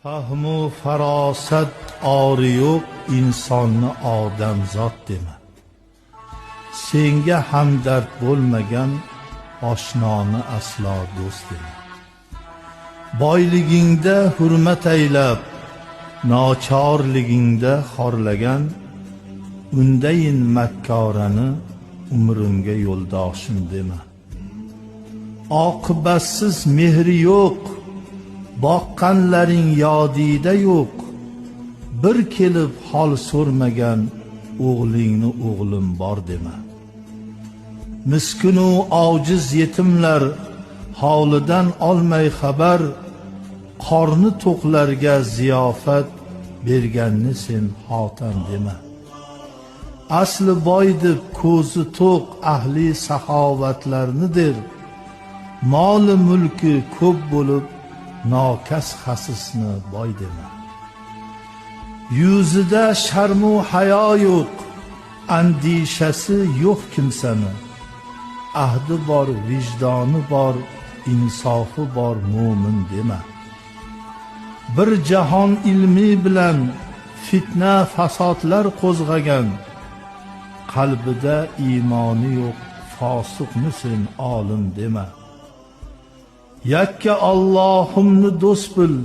Fahmu farosat ori yo'q insonni odamzod dema. Senga hamdard bo'lmagan oshnoni aslo do'st dema. Boyligingda hurmat aylab, nochorligingda xorlagan, undayin makkorani umrimga yo'ldoshim dema. Oqibatsiz mehri yo'q, boqqanlaring yodida yo'q. Bir kelib hol so'rmagan o'g'lingni o'g'lim bor dema. Miskinu ojiz yetimlar holidan olmay xabar, qorni to'qlarga ziyofat berganni sen xotam dema. Asli boy deb ko'zi to'q ahli saxovatlarnidir. Moli mulki ko'p bo'lib nokas xasisni boy dema. Yuzida sharmu hayo yo'q, andishasi yo'q kimsani. Ahdi bor, vijdoni bor, insofi bor mo'min dema. Bir jahon ilmi bilan fitna fasodlar qo'zg'agan, qalbida iymoni yo'q fosiqni sen olim dema. Yakka Allohimni do'st bil,